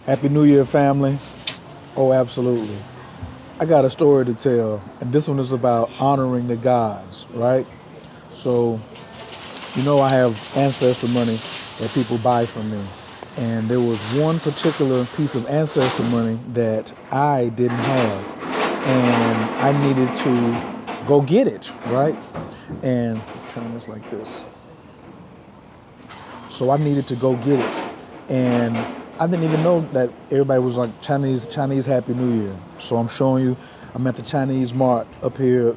Happy New Year, family. Oh, absolutely. I got a story to tell, and this one is about honoring the gods, right? So, I have ancestor money that people buy from me. And there was one particular piece of ancestor money that I didn't have, and I needed to go get it, right? And turn this like this. So I needed to go get it. And I didn't even know that everybody was like Chinese Happy New Year. So I'm showing you, I'm at the Chinese Mart up here,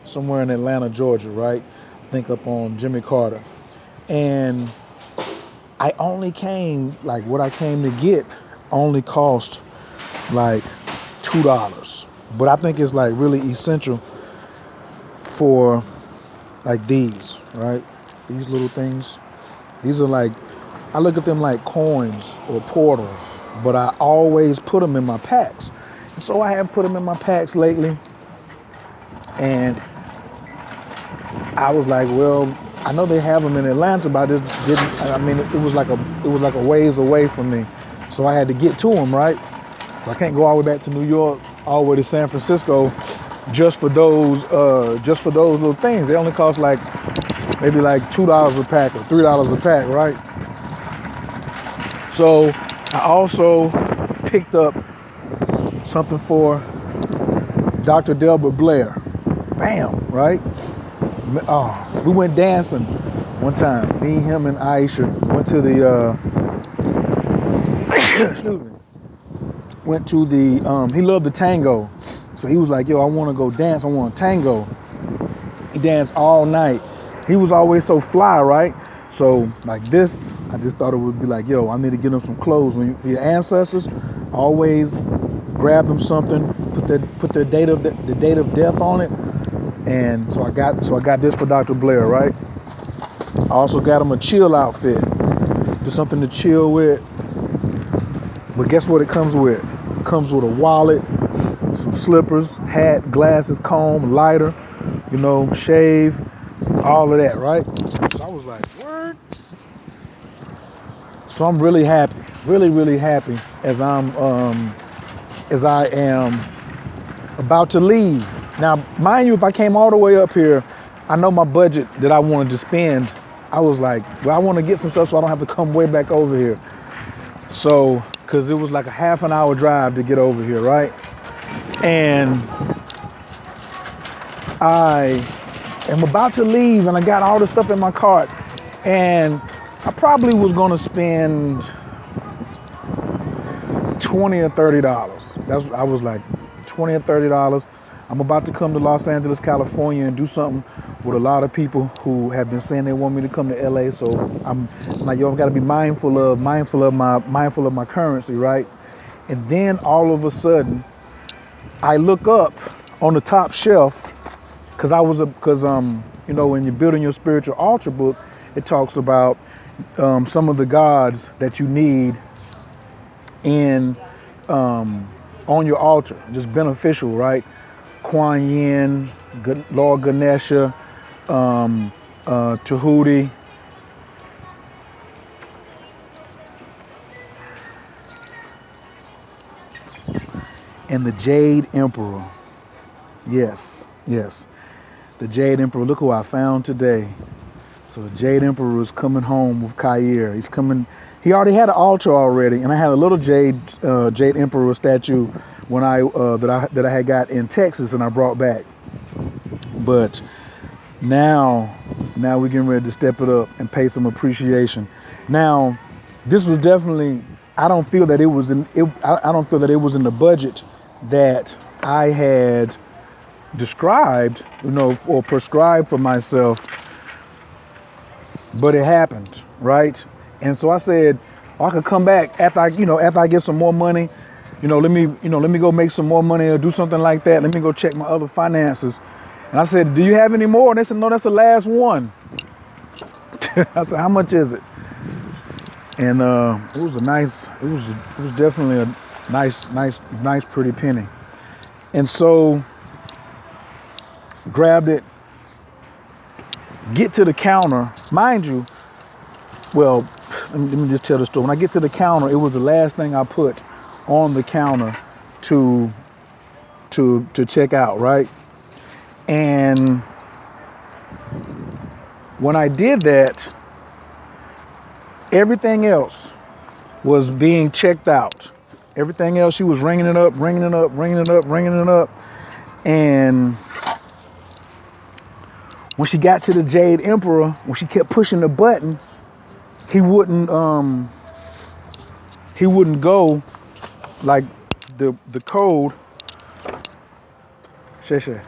somewhere in Atlanta, Georgia, right? I think up on Jimmy Carter. And I only came, like what I came to get only cost like $2. But I think it's like really essential for like these, right? These little things. These are like, I look at them like coins or portals, but I always put them in my packs. And so I have put them in my packs lately. And I was like, well, I know they have them in Atlanta, but I just didn't. I mean, it was like a ways away from me, so I had to get to them, right? So I can't go all the way back to New York, all the way to San Francisco, just for those little things. They only cost like maybe like $2 a pack or $3 a pack, right? So I also picked up something for Dr. Delbert Blair. Bam, right? Oh, we went dancing one time. Me, him, and Aisha went to the excuse me. Went to the he loved the tango. So he was like, yo, I want to go dance. I want a tango. He danced all night. He was always so fly, right? So like this, I just thought it would be like, yo, I need to get them some clothes. For your ancestors, always grab them something, put their the date of death on it. And so I got this for Dr. Blair, right? I also got him a chill outfit, just something to chill with. But guess what it comes with? It comes with a wallet, some slippers, hat, glasses, comb, lighter, shave, all of that, right? So I was like, word. So I'm really happy, really, really happy as I am about to leave. Now, mind you, if I came all the way up here, I know my budget that I wanted to spend. I was like, well, I want to get some stuff so I don't have to come way back over here. So, because it was like a half an hour drive to get over here, right? And I am about to leave, and I got all the stuff in my cart, and I probably was going to spend $20 or $30. I was like, $20 or $30. I'm about to come to Los Angeles, California, and do something with a lot of people who have been saying they want me to come to LA. So I'm like, yo, I've got to be mindful of my currency, right? And then all of a sudden, I look up on the top shelf because when you're building your spiritual altar book, it talks about some of the gods that you need in on your altar, just beneficial, right? Kuan Yin, Lord Ganesha, Tahuti, and the Jade Emperor. Yes, yes, the Jade Emperor. Look who I found today. So the Jade Emperor is coming home with Kair. He's coming. He already had an altar already, and I had a little Jade Emperor statue when that I had got in Texas and I brought back. But now we're getting ready to step it up and pay some appreciation. Now, this was definitely. I don't feel that it was in. I don't feel that it was in the budget that I had described, or prescribed for myself. But it happened, right? And so I said, I could come back after I get some more money. Let me go make some more money or do something like that. Let me go check my other finances. And I said, do you have any more? And they said, no, that's the last one. I said, how much is it? And it was definitely a nice, pretty penny. And so grabbed it, get to the counter, mind you. Well, let me just tell the story. When I get to the counter, it was the last thing I put on the counter to check out, right? And when I did that, everything else was being checked out. Everything else, she was ringing it up. And when she got to the Jade Emperor, when she kept pushing the button, he wouldn't go like the code. Shay.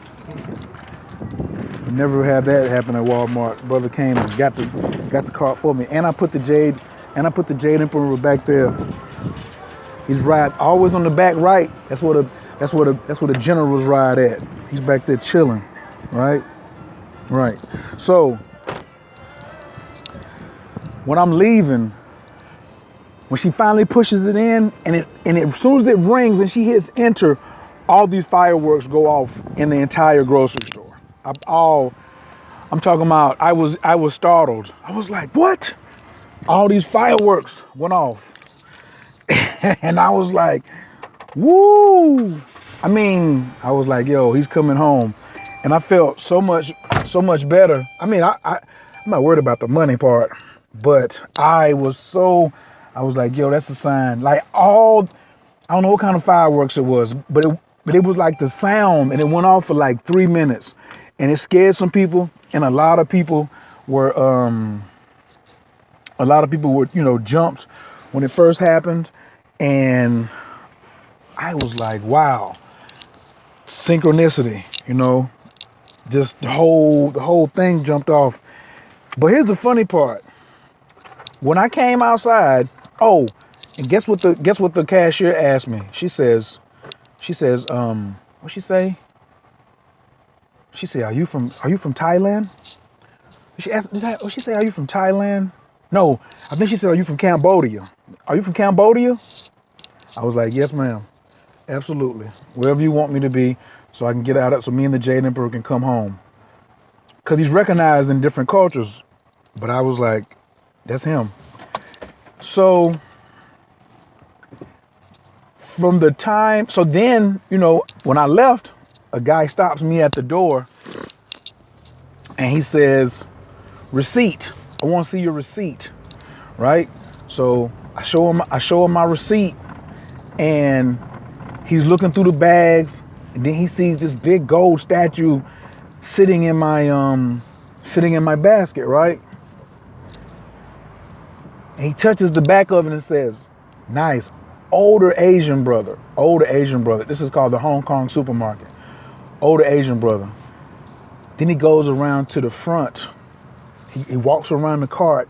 Never had that happen at Walmart. Brother came and got the cart for me, and I put the Jade Emperor back there. He's right, always on the back right. That's where the generals ride at. He's back there chilling, right? Right. So when I'm leaving, when she finally pushes it in, and as soon as it rings and she hits enter, all these fireworks go off in the entire grocery store. I'm talking about, I was startled. I was like, what? All these fireworks went off. And I was like, woo. I mean, I was like, yo, he's coming home. And I felt so much better. I mean, I'm not worried about the money part, but I was like, yo, that's a sign. Like I don't know what kind of fireworks it was, but it was like the sound, and it went off for like 3 minutes. And it scared some people, and a lot of people were, jumped when it first happened. And I was like, wow, synchronicity, just the whole thing jumped off. But here's the funny part. When I came outside, and guess what the cashier asked me? She says, what'd she say? She said, are you from Thailand? She said, are you from Thailand? No, I think she said, are you from Cambodia? Are you from Cambodia? I was like, yes, ma'am. Absolutely. Wherever you want me to be, so I can get out, so me and the Jade Emperor can come home. Because he's recognized in different cultures. But I was like, that's him. So then, when I left, a guy stops me at the door and he says, receipt. I want to see your receipt. Right? So I show him my receipt, and he's looking through the bags, and then he sees this big gold statue sitting in my basket, right? And he touches the back of it and says, nice, older Asian brother. This is called the Hong Kong supermarket. Older Asian brother. Then he goes around to the front. He walks around the cart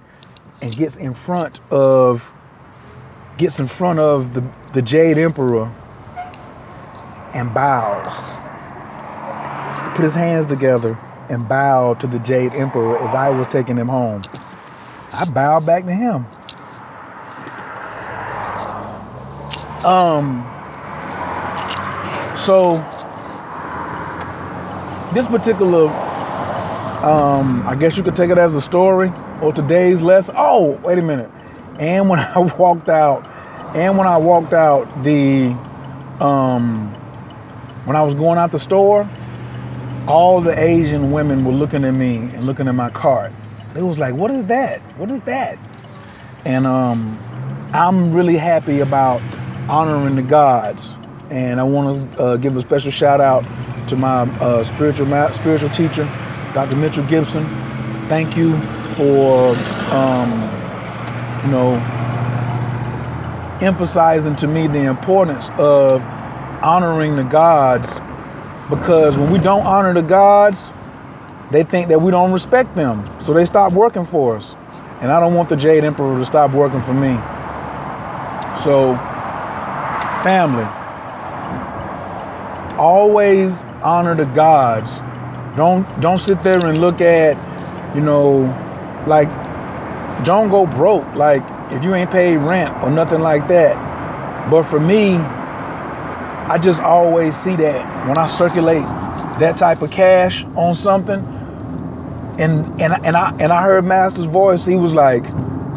and gets in front of the Jade Emperor and bows. Put his hands together and bowed to the Jade Emperor as I was taking him home. I bowed back to him. So this particular, I guess you could take it as a story or today's lesson. Oh, wait a minute. And when I walked out, when I was going out the store, all the Asian women were looking at me and looking at my cart. They was like, what is that? What is that? And I'm really happy about honoring the gods. And I want to give a special shout out to my spiritual teacher, Dr. Mitchell Gibson. Thank you for, emphasizing to me the importance of honoring the gods, because when we don't honor the gods, they think that we don't respect them. So they stop working for us. And I don't want the Jade Emperor to stop working for me. So, family, always honor the gods. Don't sit there and look at, like, don't go broke. Like, if you ain't paid rent or nothing like that. But for me, I just always see that when I circulate that type of cash on something, and I heard Master's voice. He was like,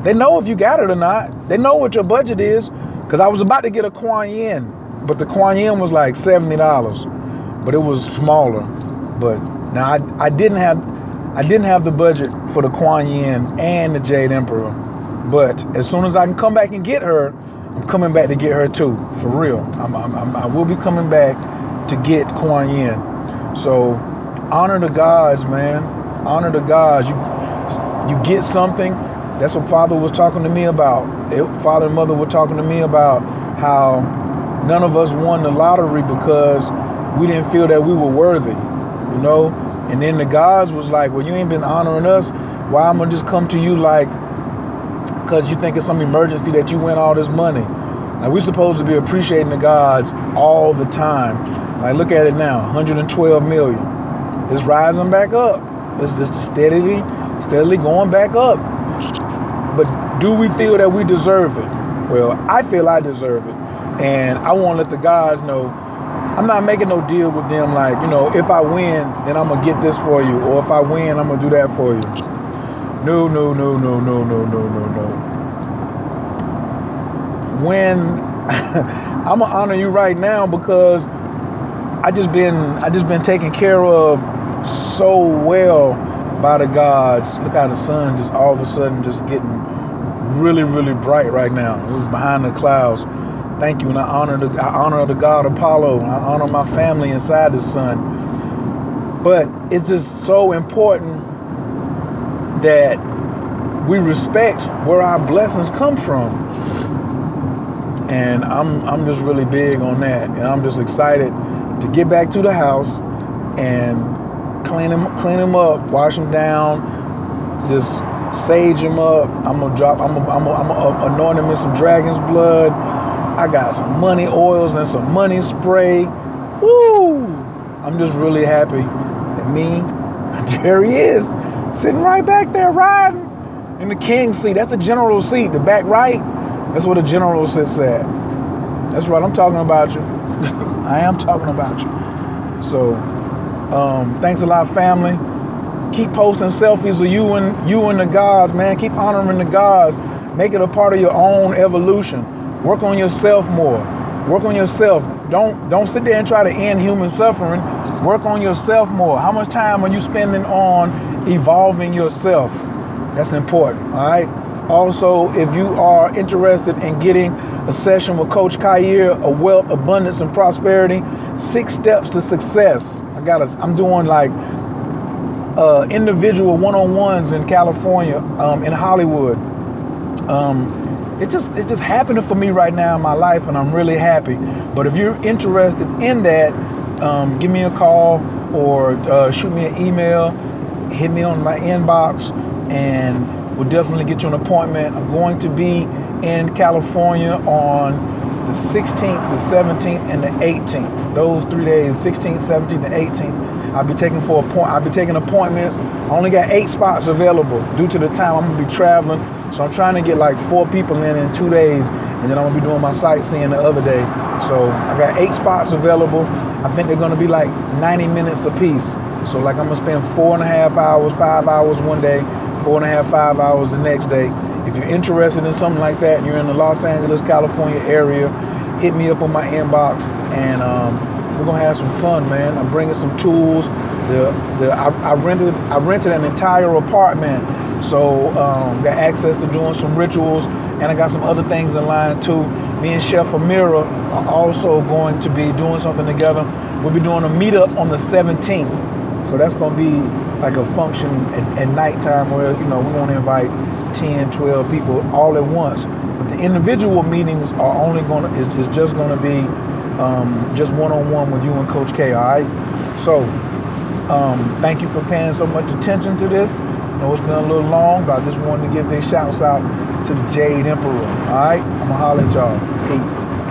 They know if you got it or not. They know what your budget is. Because I was about to get a Kuan Yin, but the Kuan Yin was like $70, but it was smaller. But now I didn't have the budget for the Kuan Yin and the Jade Emperor. But as soon as I can come back and get her, I'm coming back to get her too, for real. I will be coming back to get Kuan Yin. So honor the gods, man. Honor the gods. You get something. That's what Father was talking to me about. Father and Mother were talking to me about how none of us won the lottery because we didn't feel that we were worthy, you know? And then the gods was like, well, you ain't been honoring us. Why I'm gonna just come to you like, because you think it's some emergency that you win all this money. Like, we're supposed to be appreciating the gods all the time. Like, look at it now, 112 million. It's rising back up. It's just steadily going back up. But do we feel that we deserve it? Well, I feel I deserve it. And I want to let the guys know, I'm not making no deal with them like, you know, if I win, then I'm going to get this for you. Or if I win, I'm going to do that for you. No. When I'm going to honor you right now because I just been taken care of so well by the gods. Look how the sun just all of a sudden just getting really, really bright right now. It was behind the clouds. Thank you. And I honor the god Apollo. I honor my family inside the sun. But it's just so important that we respect where our blessings come from. And I'm just really big on that. And I'm just excited to get back to the house and clean him up, wash him down, just sage him up. I'm gonna anoint him in some dragon's blood. I got some money oils and some money spray. Woo! I'm just really happy that me, there he is, sitting right back there riding in the king's seat. That's a general seat. The back right, that's where the general sits at. That's right, I'm talking about you. I am talking about you. So, thanks a lot, family. Keep posting selfies of you and the gods, man. Keep honoring the gods. Make it a part of your own evolution. Work on yourself more. Work on yourself. Don't sit there and try to end human suffering. Work on yourself more. How much time are you spending on evolving yourself? That's important, all right? Also, if you are interested in getting a session with Coach Khayr, a wealth, abundance, and prosperity, 6 steps to success. I'm doing like individual one-on-ones in California, in Hollywood. It just happening for me right now in my life, and I'm really happy. But if you're interested in that, give me a call or shoot me an email, hit me on my inbox, and we'll definitely get you an appointment. I'm going to be in California on the 16th, the 17th, and the 18th. Those 3 days, 16th, 17th, and 18th. I'll be taking appointments. I only got 8 spots available due to the time I'm gonna be traveling. So I'm trying to get like 4 people in 2 days, and then I'm gonna be doing my sightseeing the other day. So I got 8 spots available. I think they're gonna be like 90 minutes a piece. So like I'm gonna spend 4.5 hours, 5 hours one day, 4.5, 5 hours the next day. If you're interested in something like that, and you're in the Los Angeles, California area, hit me up on my inbox, and we're gonna have some fun, man. I'm bringing some tools. I rented an entire apartment, so got access to doing some rituals, and I got some other things in line too. Me and Chef Amira are also going to be doing something together. We'll be doing a meetup on the 17th, so that's gonna be like a function at nighttime where, you know, we want to invite 10, 12 people all at once. But the individual meetings are only is just gonna be just one-on-one with you and Coach K, all right? So, thank you for paying so much attention to this. I know it's been a little long, but I just wanted to give big shouts out to the Jade Emperor, all right? I'm gonna holler at y'all. Peace.